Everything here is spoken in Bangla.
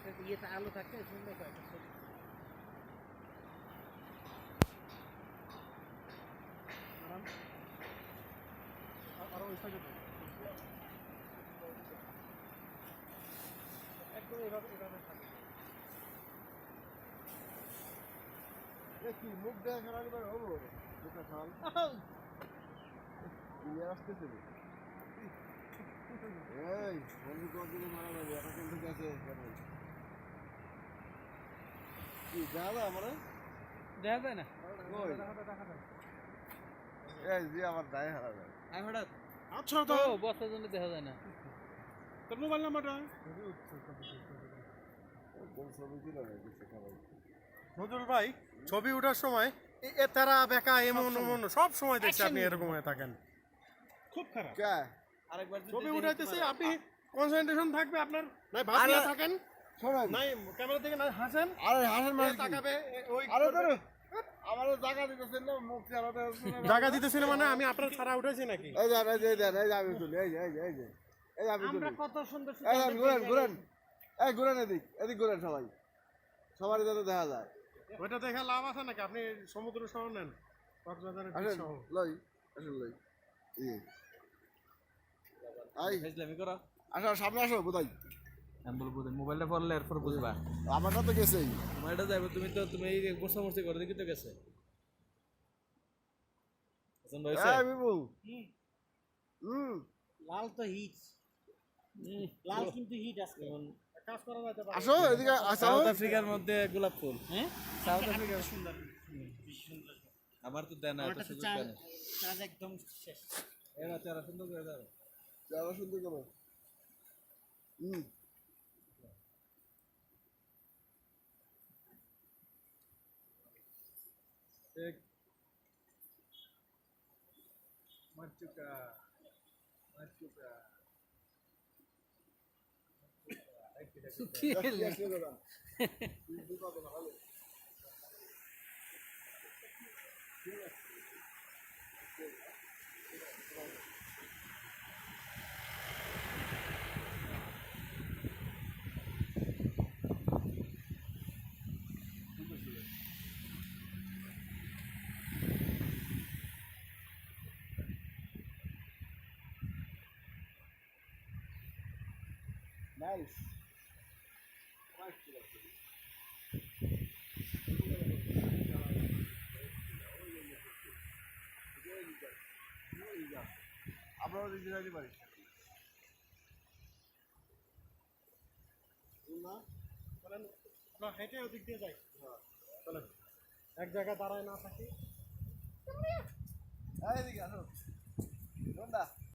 একটা ইয়েতে আলো থাকলে সুন্দর হয় একটা ছবি। দাঁড়ান। আরো ওই সাইডে যান। একদম এভাবে এভাবে থাকে। কি মুখ দেখা খেলা দিবার হবো দুটা খাল নিয়ে আসতেছে এই বন্ধু কদিনে মারা যাবে এটা কিন্তু গেছে কি দেখা যায় আমার দেখা যায় না। ওই দেখা যায়। এই যে আমার দায় হারা যায় আমি হঠাৎ আচ্ছা তো বস্তার জন্য দেখা যায় না। তোর মোবাইল নাম্বারটা একদম ছবি দিল না কিছু খাবার নজরুল ভাই ছবি ওঠার সময় তারা বেকা এমন এমন সব সময় দেখছি আপনি এরকম হয়ে থাকেন খুব খারাপ কে আরেকবার ছবি উঠাইতেছি আপনি কনসেন্ট্রেশন থাকবে আপনার নাই ভাবিয়া থাকেন শোনেন নাই ক্যামেরা থেকে নাই হাসেন আরে হাসেন মানে কি? তাকাবে ওই আরে ধরো আমারও জায়গা দিতেছেন না মুখ চালাতে জায়গা দিতেছিল মানে আমি আপনার ছাড়া উঠেছি নাকি এই যে এই যে আমি তুলি এই যে এই যে এই যে আমি তুলি আমরা কত সুন্দর এই যে ঘুরেন ঘুরেন এই ঘুরেন এদিক ঘুরেন সবাই সবারই যাতে দেখা যায় ওইটা দেখে লাভ আছে নাকি আপনি সমুদ্র সহ নেন কক্সবাজারের আসেন সহ লই আসেন লই আই ইসলামি করো। আসো সামনে আসো বোধাই আমি বলবো মোবাইলটা পড়লে এরপর বুঝবা আমারটা তো গেছেই মোবাইলটা যাইবো তুমি এই মোছামুছি করে দেখি তো গেছে। পছন্দ হয়েছে? হ্যাঁ বিপুল লাল তো হিট লাল কিন্তু হিট আছে। কাজ করা যাইতে পারে আসো এদিকে আসো সাউথ আফ্রিকার মধ্যে গোলাপ ফুল। হ্যাঁ সাউথ আফ্রিকা সুন্দর সুন্দর। আমার তো দেন না এত সুন্দর দেন চার্জ একদম শেষ। এরা তেরা সুন্দর করে দাও। যারা সুন্দর করো एक मर चुका নাইস আমরাও দিতে যাইতে পারি না চলেন আমরা হেঁটে ওদিক দিয়ে যাই চলেন এক জায়গায় দাঁড়ায় না থাকি